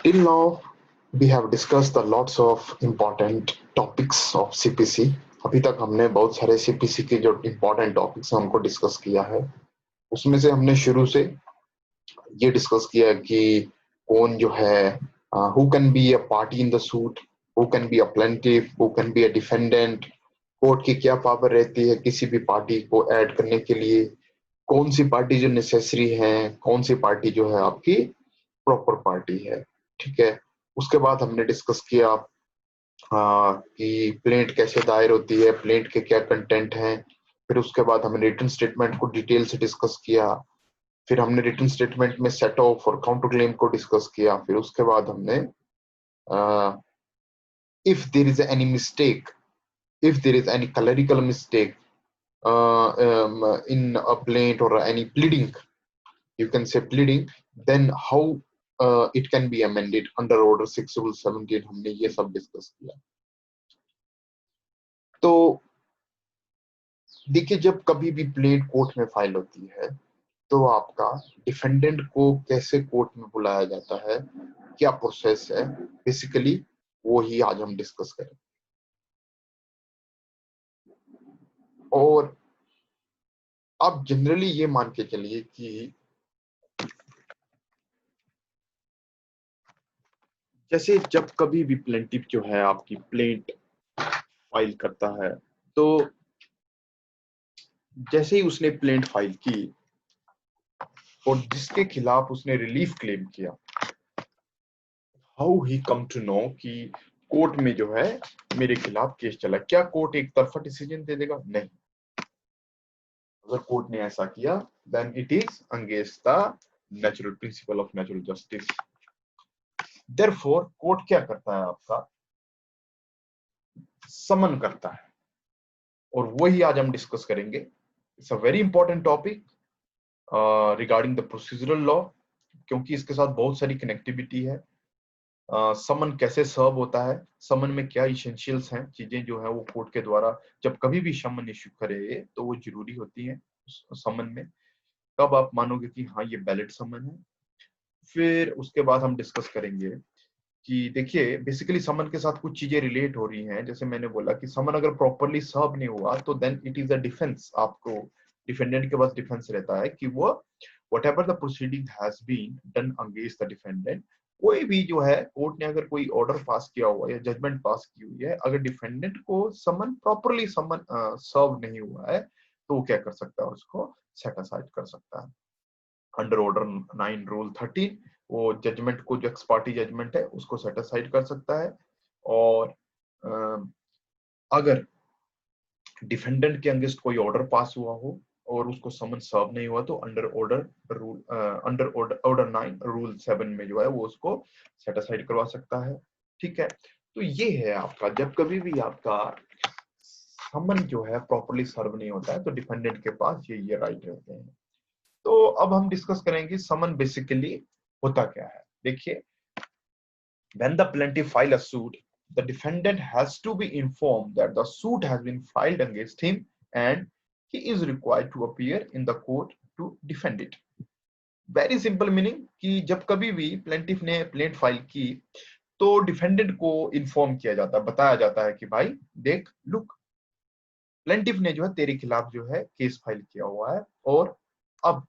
Till now, we have discussed the lots of important topics of CPC. अभी तक हमने बहुत सारे CPC के जो important topics हैं उनको डिस्कस किया है। उसमें से हमने शुरू से ये डिस्कस किया कि कौन जो है who can be a party in the suit, who can be a plaintiff, who can be a defendant, court की क्या पावर रहती है किसी भी पार्टी को ऐड करने के लिए, कौन सी पार्टी जो नेसेसरी है, कौन सी पार्टी जो है आपकी प्रॉपर पार्टी है। ठीक है। उसके बाद हमने डिस्कस किया कि प्लेंट कैसे दायर होती है, प्लेंट के क्या कंटेंट हैं। फिर उसके बाद हमने रिटन स्टेटमेंट को डिटेल से डिस्कस किया। फिर हमने रिटन स्टेटमेंट में सेट ऑफ और काउंटर क्लेम को डिस्कस किया। फिर उसके बाद हमने if there is any mistake, if there is any clerical mistake in a plaint or any pleading, you can say pleading, then how it can be amended under order 6 rule 17। हमने ये सब discuss किया। तो देखिए, जब कभी भी plaint court में फाइल होती है तो आपका डिफेंडेंट को कैसे कोर्ट में बुलाया जाता है, क्या प्रोसेस है, बेसिकली वो ही आज हम डिस्कस करें। और आप जनरली ये मान के चलिए कि जैसे जब कभी भी प्लेंटिफ जो है आपकी प्लेंट फाइल करता है, तो जैसे ही उसने प्लेंट फाइल की और जिसके खिलाफ उसने रिलीफ क्लेम किया, how he come to know कि कोर्ट में जो है मेरे खिलाफ केस चला। क्या कोर्ट एक तरफा डिसीजन दे देगा? नहीं। अगर कोर्ट ने ऐसा किया then it is against the natural principle of natural justice. Therefore court क्या करता है, आपका समन करता है, और वही आज हम डिस्कस करेंगे। It's a very important topic regarding the procedural law, क्योंकि इसके साथ बहुत सारी कनेक्टिविटी है। समन कैसे सर्व होता है, समन में क्या इसेंशियल्स हैं, चीजें जो है वो कोर्ट के द्वारा जब कभी भी समन इश्यू करे तो वो जरूरी होती है। समन में कब आप मानोगे कि हाँ ये वैलिड समन है। फिर उसके बाद हम डिस्कस करेंगे कि देखिए बेसिकली समन के साथ कुछ चीजें रिलेट हो रही हैं। जैसे मैंने बोला कि समन अगर प्रॉपरली सर्व नहीं हुआ तो then it is a defence. आपको डिफेंडेंट के पास डिफेंस रहता है कि वो whatever the proceeding has been done against the defendant, कोई भी जो है कोर्ट ने अगर कोई ऑर्डर पास किया हुआ है या जजमेंट पास की हुई है, अगर डिफेंडेंट को समन प्रॉपरली समन सर्व नहीं हुआ है तो वो क्या कर सकता है, उसको सेट असाइड कर सकता है अंडर ऑर्डर 9 रूल 13। वो जजमेंट को जो एक्स पार्टी जजमेंट है उसको सेट असाइड कर सकता है। और अगर डिफेंडेंट के अगेंस्ट कोई ऑर्डर पास हुआ हो और उसको समन सर्व नहीं हुआ तो अंडर ऑर्डर 9 रूल 7 में जो है वो उसको सेट असाइड करवा सकता है। ठीक है। तो ये है आपका, जब कभी भी आपका समन जो है प्रॉपरली सर्व नहीं होता है तो डिफेंडेंट के पास ये राइट रहते हैं। तो अब हम डिस्कस करेंगे समन बेसिकली होता क्या है। देखिए, when the plaintiff file a suit, the defendant has to be informed that the suit has been filed against him and he is required to appear in the court to defend it. Very simple meaning कि जब कभी भी plaintiff ने plaint file की तो defendant को inform किया जाता है, बताया जाता है कि भाई देख, लुक, प्लेंटिफ ने जो है तेरे खिलाफ जो है केस फाइल किया हुआ है और अब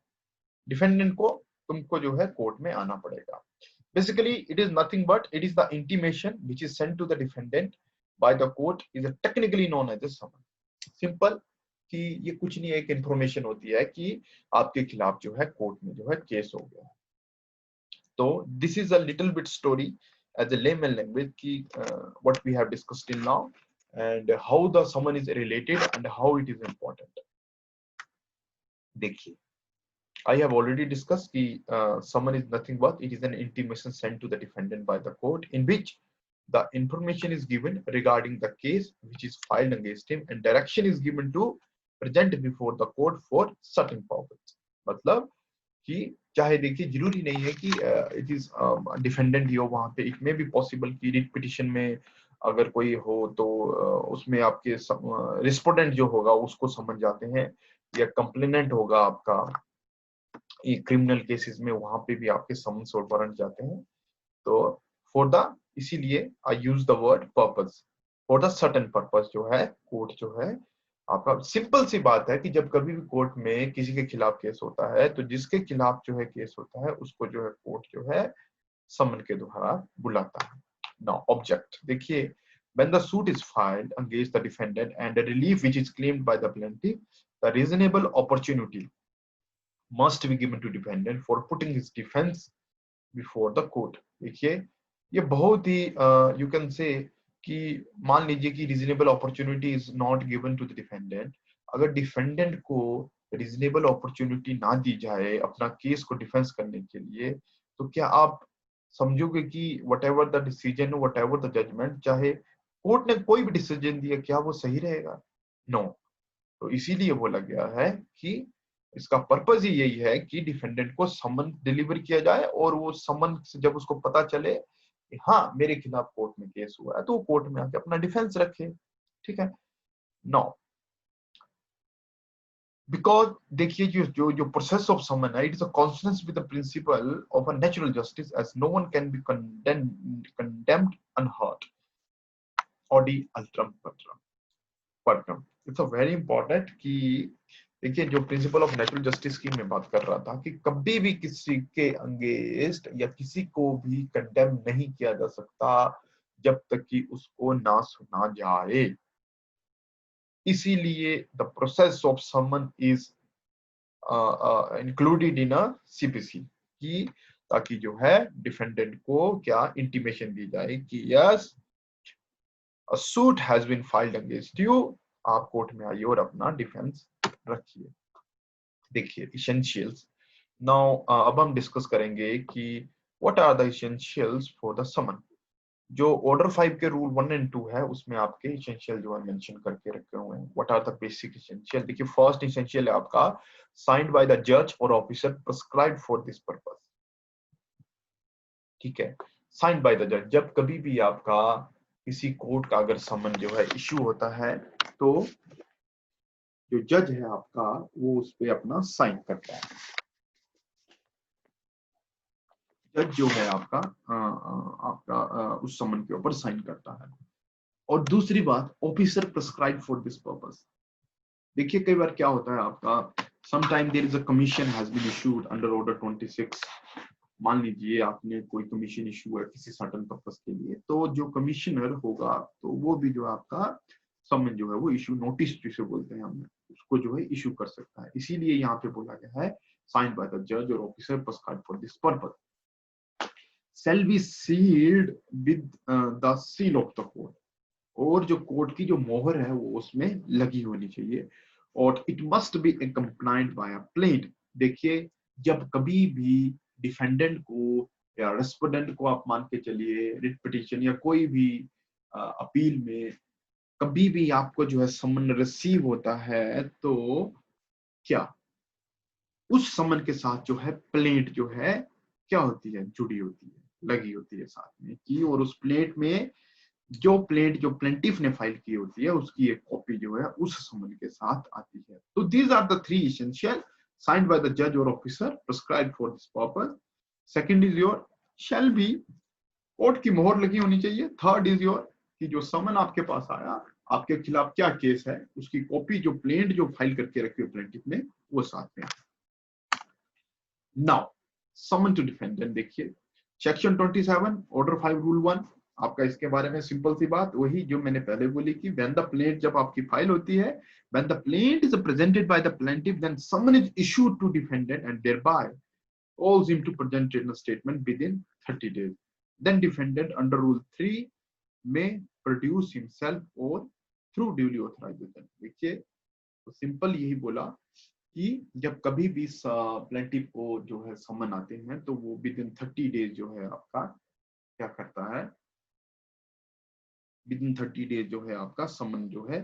डिफेंडेंट को तुमको जो है कोर्ट में आना पड़ेगा। Basically, it is nothing but it is the intimation which is sent to the defendant by the court is technically known as a summon. Simple कि ये कुछ नहीं, एक इंफॉर्मेशन होती है कि आपके खिलाफ जो है कोर्ट में जो है केस हो गया। तो this is a little bit story as a layman language कि what we have discussed till now and how the summon is related and how it is important. देखिए, I have already discussed that summon is nothing but it is an intimation sent to the defendant by the court in which the information is given regarding the case which is filed against him and direction is given to present before the court for certain purpose। मतलब कि चाहे देखिए जरूरी नहीं है कि it is defendant ही हो वहां पे, इट मे बी पॉसिबल कि रिट पिटिशन में अगर कोई हो तो उसमें आपके रिस्पोंडेंट जो होगा उसको समझ जाते हैं, या कंप्लेनेंट होगा आपका ये क्रिमिनल केसेस में, वहां पे भी आपके समन्स और वारंट जाते हैं। तो फॉर द, इसीलिए I use the word purpose, for the certain purpose जो है कोर्ट जो है आपका, सिंपल सी बात है कि जब कभी भी कोर्ट में किसी के खिलाफ केस होता है तो जिसके खिलाफ जो है केस होता है उसको जो है कोर्ट जो है समन के द्वारा बुलाता है। नाउ ऑब्जेक्ट देखिए, when the suit is filed against the defendant and the relief which is claimed by the plaintiff, the reasonable opportunity must be given to defendant for putting his defense before the court। देखिए ये बहुत ही you can say कि मान लीजिए कि reasonable opportunity is not given to the defendant, अगर defendant को reasonable opportunity ना दी जाए अपना केस को डिफेंस करने के लिए, तो क्या आप समझोगे कि whatever the decision, whatever the judgement, चाहे कोर्ट ने कोई भी डिसीजन दिया, क्या वो सही रहेगा? नो तो इसीलिए बोला गया है कि इसका पर्पस ही यही है कि डिफेंडेंट को समन डिलीवर किया जाए और वो समन से जब उसको पता चले कि हाँ मेरे खिलाफ कोर्ट में केस हुआ है तो वो कोर्ट में आके अपना डिफेंस रखे। ठीक है। नो बिकॉज देखिए जो जो जो प्रोसेस ऑफ समन है, it is a consonance with the principle of a natural justice as no one can be condemned unheard ऑडी अल्ट्रम पट्टनम। इट्स अ वेरी इंपॉर्टेंट कि देखिए जो प्रिंसिपल ऑफ नेचुरल जस्टिस की मैं बात कर रहा था कि कभी भी किसी के अगेंस्ट या किसी को भी कंडेम नहीं किया जा सकता जब तक कि उसको ना सुना जाए। इसीलिए the process of someone is included in a CPC कि ताकि जो है डिफेंडेंट को क्या इंटीमेशन दी जाए कि yes a suit has been filed against you, आप कोर्ट में आइए और अपना डिफेंस रखिए। देखिए इसेंशियल्स नाउ अब हम डिस्कस करेंगे कि what are the essentials for the summon. जो ऑर्डर 5 के रूल 1 एंड 2 है उसमें आपके इसेंशियल जो है मेंशन करके रखे हुए हैं। What are the basic essential? देखिए फर्स्ट इसेंशियल है आपका साइंड बाय द जज और officer prescribed for this purpose. ठीक है, साइंड बाय द जज, जब कभी भी आपका किसी कोर्ट का अगर समन जो है इशू होता है तो जो जज है आपका वो उस पे अपना साइन करता है। जज जो है आपका उस समन के ऊपर साइन करता है। और दूसरी बात, officer prescribe for this purpose. देखिए कई बार क्या होता है आपका, sometime there is a commission has been issued under order 26। मान लीजिए आपने कोई कमीशन इशू है किसी सर्टेन पर्पस के लिए, तो जो कमिश्नर होगा तो वो भी जो आपका समन जो है वो इशू, नोटिस जिसे बोलते हैं हम, उसको जो है इशू कर सकता है। इसीलिए यहाँ पे बोला गया है साइंड बाय द जज और officer prescribe for this purpose shall be sealed with the seal of the court। और जो कोर्ट की जो मोहर है वो उसमें लगी होनी चाहिए। और it must be accompanied by a plaint। देखिए जब कभी भी डिफेंडेंट को या रेस्पोंडेंट को आप मान के चलिए रिट पिटीशन या कोई भी अपील में कभी भी आपको जो है समन रिसीव होता है तो क्या उस समन के साथ जो है प्लेट जो है क्या होती है, जुड़ी होती है, लगी होती है साथ में की। और उस प्लेट में जो प्लेट जो प्लेंटिफ ने फाइल की होती है उसकी एक कॉपी जो है उस समन के साथ आती है। तो these are the three essential signed by the जज और officer prescribe for this purpose. Second is your shall be, court की मोहर लगी होनी चाहिए। थर्ड इज योर कि जो समन आपके पास आया आपके खिलाफ क्या केस है उसकी कॉपी जो प्लेंट जो फाइल करके रखी हो प्लेंटिफ ने वो साथ में। नाउ समन टू डिफेंडेंट, देखिए सेक्शन 27 ऑर्डर 5 रूल 1 आपका इसके बारे में सिंपल सी बात वही जो मैंने पहले बोली कि व्हेन द प्लेंट जब आपकी फाइल होती है, when the plaint is presented by the plaintiff then summon is issued to defendant and thereby calls him to present written statement within 30 days। Then defendant under rule 3 may produce himself or through duly authorized। देखिए तो simple यही बोला कि जब कभी भी plaintiff को जो है समन आते हैं तो वो विद इन 30 डेज जो है आपका क्या करता है, विद इन 30 डेज जो है आपका समन जो है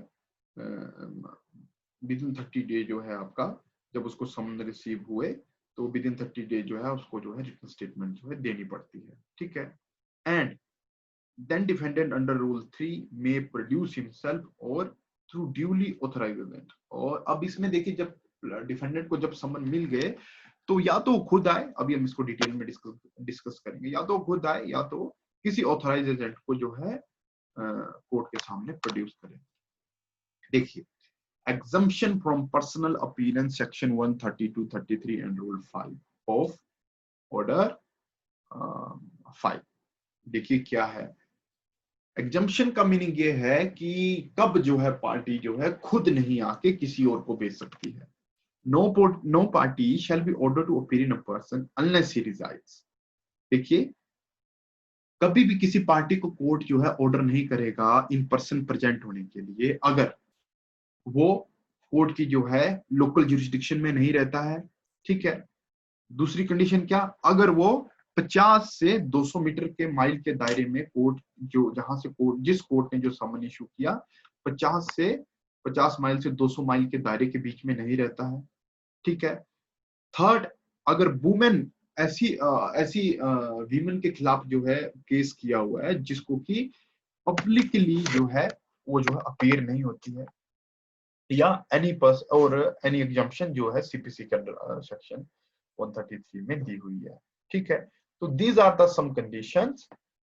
विद इन 30 डेज जो है आपका जब उसको समन रिसीव हुए तो विद इन 30 डेज जो है उसको जो है रिटन स्टेटमेंट जो है देनी पड़ती है। ठीक है। And then defendant under rule 3 may produce himself और थ्रू ड्यूली ऑथराइज्ड। और अब इसमें देखिए जब डिफेंडेंट को जब समन मिल गए तो या तो खुद आए, अभी हम इसको डिटेल में डिस्कस करेंगे, या तो खुद आए या तो किसी ऑथराइज एजेंट को जो है कोर्ट के सामने प्रोड्यूस करें। देखिए, exemption from personal appearance section 132, 33 and rule 5 of order 5। देखिए क्या है एग्जम्पशन का मीनिंग ये है कि कब जो है पार्टी जो है खुद नहीं आके किसी और को भेज सकती है। No party shall be order to appear in a person unless he resides. देखिए, कभी भी किसी पार्टी को कोर्ट जो है ऑर्डर नहीं करेगा इन पर्सन प्रेजेंट होने के लिए अगर वो कोर्ट की जो है लोकल जुरिस्डिक्शन में नहीं रहता है। ठीक है, दूसरी कंडीशन क्या, अगर वो 50 से 200 मीटर के माइल के दायरे में कोर्ट जो जहां से कोर्ट जिस कोर्ट ने जो समन इशू किया 50 माइल से 200 माइल के दायरे के बीच में नहीं रहता है। ठीक है, थर्ड, अगर वुमेन ऐसी वीमेन के खिलाफ जो है केस किया हुआ है जिसको कि पब्लिकली जो है वो जो है अपीयर नहीं होती है, या एनी एग्जम्पशन जो है सीपीसी के अंडर सेक्शन 133 में दी हुई है। ठीक है, तो these are the some conditions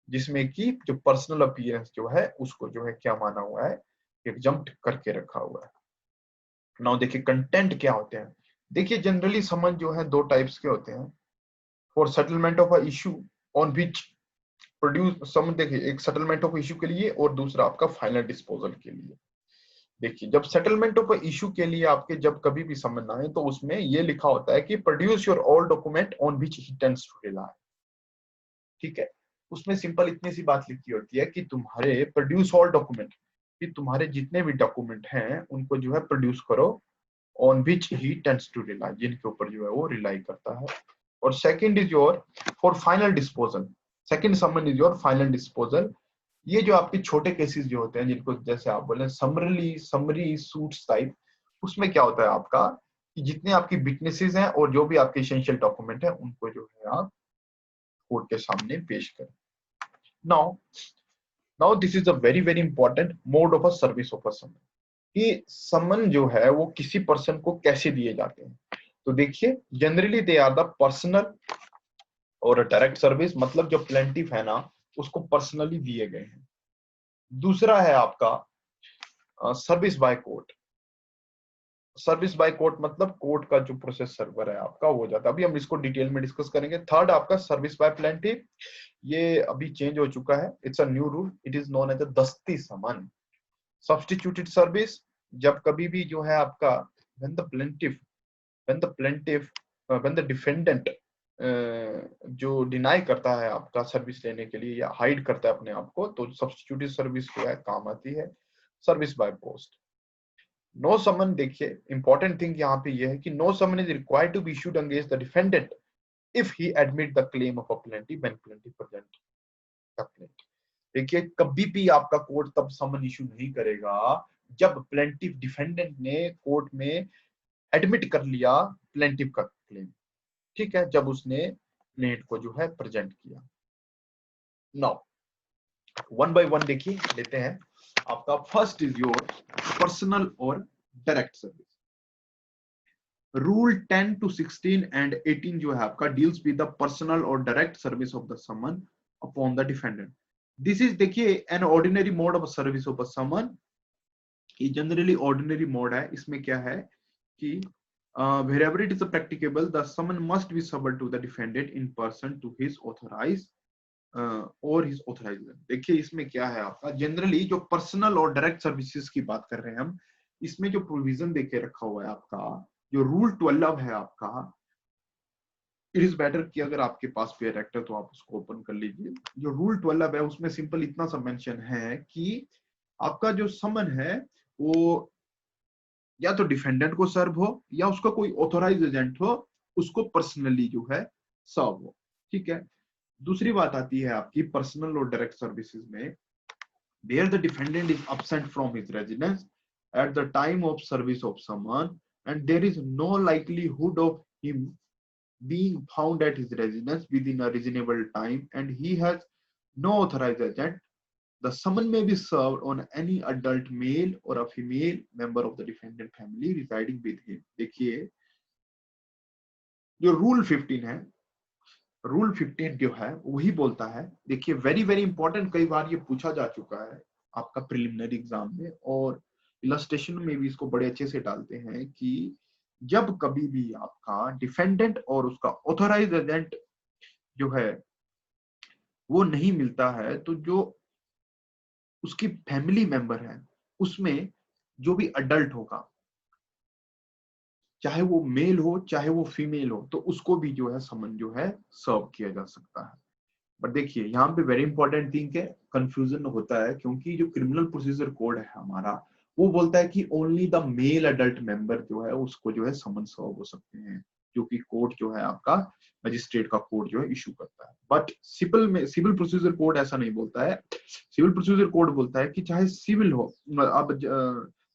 जिसमें कि जो पर्सनल अपीयरेंस जो है उसको जो है क्या माना हुआ है, एग्जम्प्ट करके रखा हुआ है। नाउ देखिए कंटेंट क्या होते हैं। देखिए जनरली समन जो है दो टाइप्स के होते हैं, for settlement of a issue on which produce summon. देखिए, एक सेटलमेंट ऑफ इशू के लिए और दूसरा आपका फाइनल डिस्पोजल के लिए। देखिए, जब सेटलमेंट ऑफ इशू के लिए आपके जब कभी भी समन आए तो उसमें ये लिखा होता है कि produce your all document on which he tends to rely. ठीक है, उसमें सिंपल इतनी सी बात लिखी होती है कि तुम्हारे प्रोड्यूस ऑल डॉक्यूमेंट, कि तुम्हारे जितने भी डॉक्यूमेंट हैं उनको जो है प्रोड्यूस करो on which he tends to rely, जिनके ऊपर जो है वो रिलाई करता है। और second is your for final disposal. Second summon is your final disposal. ये जो आपके छोटे केसेस जो होते हैं जिनको जैसे आप बोले समरी सूट्स टाइप, उसमें क्या होता है आपका कि जितने आपकी विटनेसेस हैं और जो भी आपके एसेंशियल डॉक्यूमेंट है उनको जो है आप कोर्ट के सामने पेश करें। Now now this is a very very important mode of a service of a summon, कि समन जो है वो किसी पर्सन को कैसे दिए जाते हैं। तो देखिए, generally they are the personal और डायरेक्ट सर्विस, मतलब जो प्लेंटिफ है ना उसको पर्सनली दिए गए हैं। दूसरा है आपका service by court. Service by court मतलब कोर्ट का जो प्रोसेस सर्वर है आपका वो हो जाता है। अभी हम इसको डिटेल में डिस्कस करेंगे। थर्ड आपका सर्विस बाय प्लेंटिफ, ये अभी चेंज हो चुका है, it's a new rule, it is known as a दस्ती समन। सब्स्टिट्यूटेड सर्विस, जब कभी भी जो है आपका when the plaintiff when the defendant जो डिनाई करता है आपका सर्विस लेने के लिए या हाइड करता है अपने आप को, तो सब्स्टिट्यूटेड सर्विस जो है काम आती है। Service by post, no summon. देखिए, इंपॉर्टेंट थिंग यहाँ पे ये है कि no summon is required to be issued against the defendant if he admit the claim of a plaintiff when plaintiff present the claim. देखिए, कभी भी आपका कोर्ट तब समन इशू नहीं करेगा जब प्लेंटिफ डिफेंडेंट ने कोर्ट में एडमिट कर लिया प्लेंटिफ का क्लेम। ठीक है, जब उसने प्लेंट को जो है प्रेजेंट किया। नाउ वन बाय वन देखिए लेते हैं। आपका फर्स्ट इज योर पर्सनल और direct service. Rule 10 to 16 and 18 जो है आपका डील्स विद द पर्सनल और direct service of the summon upon the defendant. This is देखिए an ordinary mode of service of a summon. ये generally ordinary mode है। इसमें क्या है कि wherever it is practicable the summon must be served to the defendant in person to his authorized और his authorized। देखिए इसमें क्या है आपका जनरली जो पर्सनल और डायरेक्ट सर्विसेज की बात कर रहे हैं हम, इसमें जो प्रोविजन देके रखा हुआ है आपका, जो रूल 12 है आपका, इट इज बेटर कि अगर आपके पास पेयर एक्ट है तो आप उसको ओपन कर लीजिए। जो रूल 12 है उसमें सिंपल इतना सा मेंशन है कि आपका जो समन है वो या तो डिफेंडेंट को सर्व हो या उसका कोई ऑथोराइज एजेंट हो उसको पर्सनली जो है सर्व हो। ठीक है, दूसरी बात आती है आपकी पर्सनल और डायरेक्ट सर्विसेज में, where the defendant is absent from his residence at the time of service of summon and there is no likelihood of him being found at his residence within a reasonable time and he has no authorized agent, the summon may be served on any adult male or a female member of the defendant family residing with him। देखिए, जो rule 15 है, rule 15 जो है वही बोलता है, देखिए very very important, कई बार ये पूछा जा चुका है आपका प्रिलिमिनरी एग्जाम में, और इलस्ट्रेशन में भी इसको बड़े अच्छे से डालते हैं कि जब कभी भी आपका डिफेंडेंट और उसका ऑथराइज्ड एजेंट जो है वो नहीं मिलता है, तो जो उसकी फैमिली मेंबर है उसमें जो भी अडल्ट होगा, चाहे वो मेल हो चाहे वो फीमेल हो, तो उसको भी जो है समन जो है सर्व किया जा सकता है। बट देखिए यहाँ पे वेरी इंपॉर्टेंट थिंग है, कंफ्यूजन होता है क्योंकि जो क्रिमिनल प्रोसीजर कोड है हमारा, वो बोलता है कि only the male adult member जो है उसको जो है समन सर्व हो सकते हैं, जो कि कोर्ट जो है आपका मजिस्ट्रेट का कोड जो है इशू करता है। बट सिविल प्रोसीजर कोड ऐसा नहीं बोलता है। सिविल प्रोसीजर कोड बोलता है कि चाहे सिविल हो, अब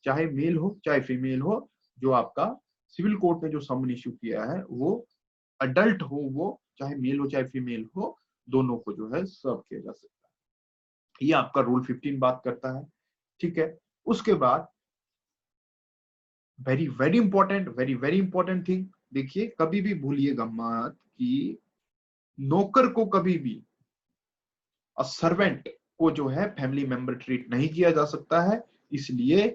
चाहे मेल हो चाहे फीमेल हो, जो आपका सिविल कोर्ट ने जो समन इशू किया है वो अडल्ट हो, वो चाहे मेल हो चाहे फीमेल हो, दोनों को जो है सर्व किया जा सकता है। ये आपका रूल 15 बात करता है, ठीक है। उसके बाद वेरी वेरी इंपॉर्टेंट थिंग, देखिए कभी भी भूलिएगा मत कि नौकर को कभी भी सर्वेंट को जो है फैमिली मेंबर ट्रीट नहीं किया जा सकता है। इसलिए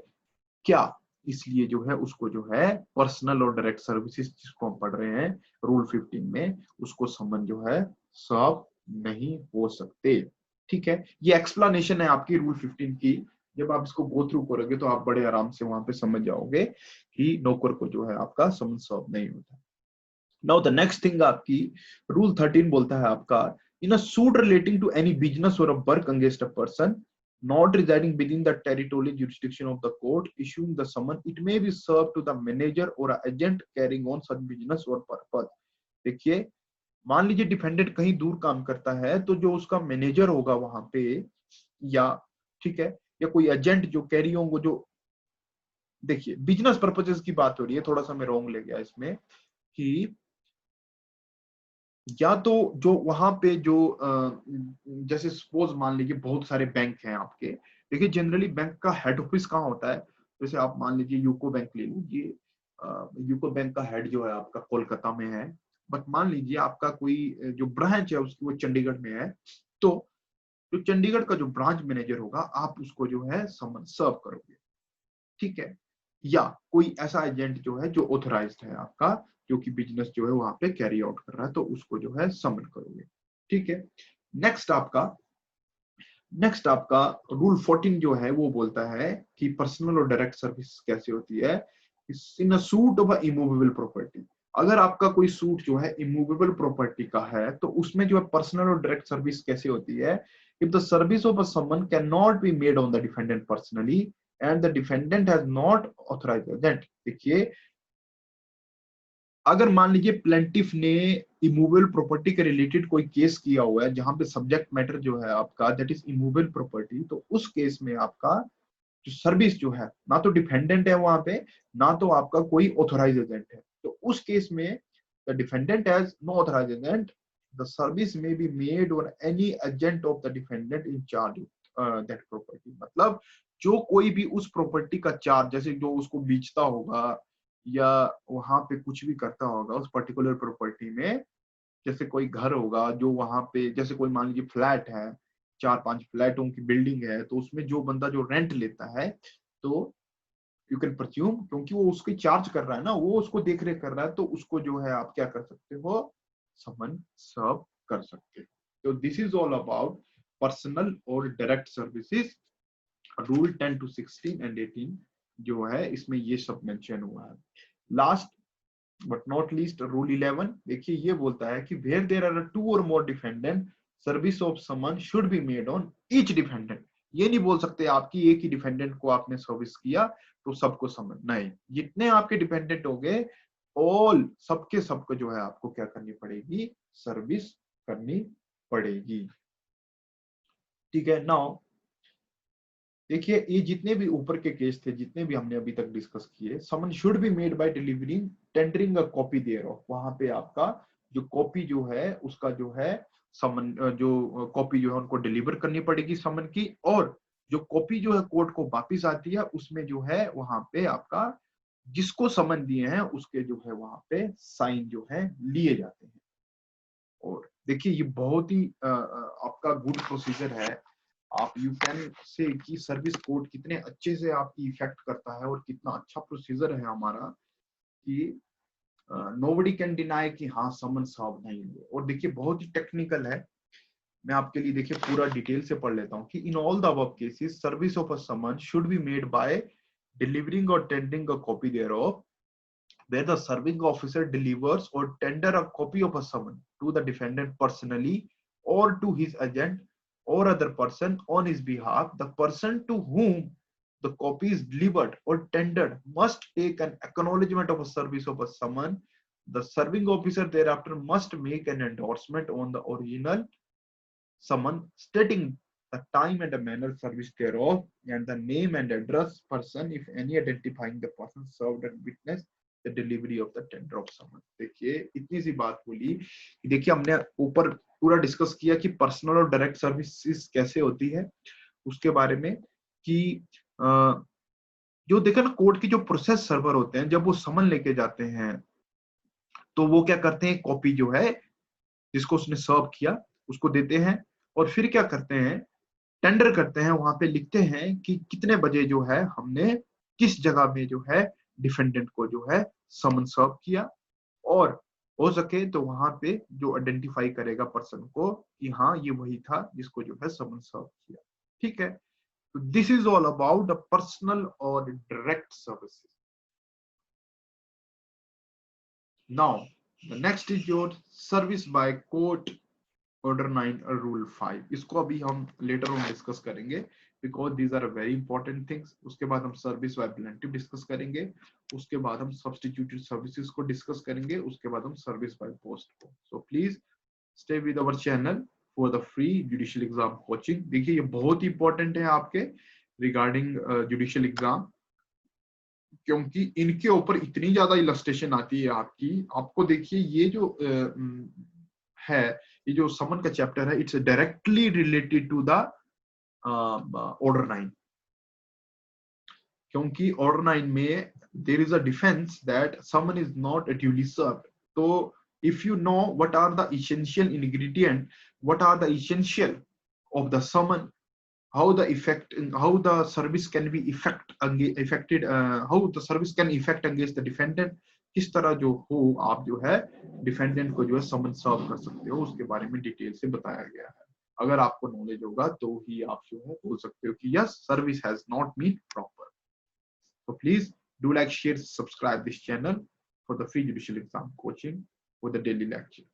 क्या, इसलिए जो है उसको जो है पर्सनल और डायरेक्ट सर्विसेज जिसको हम पढ़ रहे हैं रूल 15 में, उसको समन जो है सर्व नहीं हो सकते, ठीक है। ये एक्सप्लेनेशन है आपकी रूल 15 की, जब आप इसको गो थ्रू करोगे तो आप बड़े आराम से वहां पे समझ जाओगे कि नौकर को जो है आपका समन सर्व नहीं होता। नाउ द नेक्स्ट थिंग आपकी रूल 13 बोलता है आपका, in a suit relating to any business or a work against a person not residing within the territorial jurisdiction of the court issuing the summon, it may be served to the manager or a agent carrying on such business or purpose। देखिए मान लीजिए defendant कहीं दूर काम करता है, तो जो उसका मैनेजर होगा वहां पे, या ठीक है, या कोई एजेंट जो कैरी ऑन, जो देखिए बिजनेस पर्पसेस की बात हो रही है, थोड़ा सा मैं रॉन्ग ले गया इसमें, कि या तो जो वहां पे जो जैसे सपोज मान लीजिए बहुत सारे बैंक हैं आपके, देखिए जनरली बैंक का हेड ऑफिस कहाँ होता है, जैसे आप मान लीजिए यूको बैंक ले लीजिए, यूको बैंक का हेड जो है आपका कोलकाता में है, बट मान लीजिए आपका कोई जो ब्रांच है उसकी वो चंडीगढ़ में है, तो जो चंडीगढ़ का जो ब्रांच मैनेजर होगा आप उसको जो है समन सर्व करोगे, ठीक है। या कोई ऐसा एजेंट जो है जो ऑथराइज्ड है आपका, जो कि बिजनेस जो है वहां पे कैरी आउट कर रहा है, तो उसको जो है समन करोगे, ठीक है। नेक्स्ट आपका नेक्स्ट आपका रूल 14 जो है वो बोलता है कि पर्सनल और डायरेक्ट सर्विस कैसे होती है, in a suit of immovable property. अगर आपका कोई सूट जो है इमूवेबल प्रॉपर्टी का है, तो उसमें जो है पर्सनल और डायरेक्ट सर्विस कैसे होती है, if the service of a someone can not be made on the defendant personally and the defendant has not authorised agent. देखिए अगर मान लीजिए प्लेंटिफ ने इमूवेबल प्रॉपर्टी के रिलेटेड कोई केस किया हुआ है जहां पे सब्जेक्ट मैटर जो है आपका दैट इज इमूवेबल प्रॉपर्टी, तो उस केस में आपका जो सर्विस जो है, ना तो डिफेंडेंट है वहां पे, ना तो आपका कोई ऑथराइज एजेंट है, तो उस केस में the defendant has no authorise agent, the service may be made on any agent of the defendant in charge that property. मतलब जो कोई भी उस प्रॉपर्टी का चार्ज, जैसे जो उसको बेचता होगा या वहां पे कुछ भी करता होगा उस पर्टिकुलर प्रॉपर्टी में, जैसे कोई घर होगा जो वहां पे, जैसे कोई मान लीजिए फ्लैट है, 4-5 फ्लैटों की बिल्डिंग है, तो उसमें जो बंदा जो रेंट लेता है, तो यू कैन परच्यूम, क्योंकि वो उसकी चार्ज कर रहा है ना, वो उसको देख रेख कर रहा है, तो उसको जो है आप क्या कर सकते हो, समन सर्व कर सकते हो। तो this is all about personal और direct services, rule 10 to 16 and 18 जो है इसमें ये सब मेंशन हुआ है। Last but not least rule 11, देखिए ये बोलता है कि where there are 2 or more defendant service of summon should be made on each defendant. ये नहीं बोल सकते आपकी एक ही डिफेंडेंट को आपने सर्विस किया तो सबको समन, नहीं, जितने आपके डिपेंडेंट हो गए ऑल सबके सबको जो है आपको क्या करनी पड़ेगी, सर्विस करनी पड़ेगी, ठीक है। नाउ देखिए ये जितने भी ऊपर के केस थे, जितने भी हमने अभी तक डिस्कस किए, summon should be made by delivering tendering a copy thereof, वहां पे आपका जो कॉपी जो है उसका जो है समन, जो कॉपी जो है उनको डिलीवर करनी पड़ेगी समन की, और जो कॉपी जो है कोर्ट को वापिस आती है उसमें जो है वहां पे आपका जिसको समन दिए हैं उसके जो है वहां पे साइन जो है लिए जाते हैं। और देखिए ये बहुत ही आपका गुड प्रोसीजर है। आप यू कैन से कि सर्विस कोड कितने अच्छे से आपकी इफेक्ट करता है और कितना अच्छा प्रोसीजर है हमारा कि नोबडी कैन डिनाई कि हाँ समन सर्व नहीं हुए। और देखिए बहुत ही टेक्निकल है, मैं आपके लिए देखिए पूरा डिटेल से पढ़ लेता हूँ कि in all the above cases service of a summon should be made by delivering और tendering a copy thereof, where the serving officer delivers or tender a copy of a summon to the defendant personally or to his agent or other person on his behalf. The person to whom the copy is delivered or tendered must take an acknowledgement of a service of a summon. The serving officer thereafter must make an endorsement on the original summon stating the time and the manner service thereof and the name and address person if any identifying the person served and witness the delivery of the tender of summon। देखिए इतनी सी बात बोली कि देखिए हमने ऊपर पूरा discuss किया कि पर्सनल और डायरेक्ट सर्विसेज कैसे होती है उसके बारे में कि जो देखा ना कोर्ट की जो प्रोसेस सर्वर होते हैं जब वो समन लेके जाते हैं तो वो क्या करते हैं कॉपी जो है जिसको उसने सर्व किया उसको देते हैं और फिर क्या करते हैं टेंडर करते हैं, वहां पे लिखते हैं कि कितने बजे जो है हमने किस जगह में जो है डिफेंडेंट को जो है समन सर्व किया और हो सके तो वहां पे जो आइडेंटिफाई करेगा पर्सन को कि हाँ ये वही था जिसको जो है समन सर्व किया। ठीक है, तो this is all about the personal और direct services. Now the next is your service by court order 9 और रूल 5। इसको अभी हम लेटर ऑन डिस्कस करेंगे because these are very important things. उसके बाद हम सर्विस बाय प्लेंटिफ डिस्कस करेंगे, उसके बाद हम सब्स्टिट्यूटेड सर्विसेज को डिस्कस करेंगे, उसके बाद हम सर्विस बाय पोस्ट को। So please stay with our channel for the free judicial exam coaching. देखिए ये बहुत ही इंपॉर्टेंट है आपके रिगार्डिंग जुडिशियल एग्जाम, क्योंकि इनके ऊपर इतनी ज्यादा इलस्ट्रेशन आती है आपकी। आपको देखिए ये जो है, ये जो समन का चैप्टर है, it's directly related to the order 9, क्योंकि ऑर्डर 9 में there is a defence that summon is not duly served. तो if you know what are the essential ingredient, what are the essential of the summon, how the effect, how the service can be affected, how the service can effect against the defendant, किस तरह जो हो आप जो है defendant को जो है समन सर्व कर सकते हो, उसके बारे में डिटेल से बताया गया है। अगर आपको नॉलेज होगा तो ही आप जो है बोल सकते हो कि yes service has not been proper. So please do like, share, subscribe this channel for the free judicial exam coaching for the daily lecture.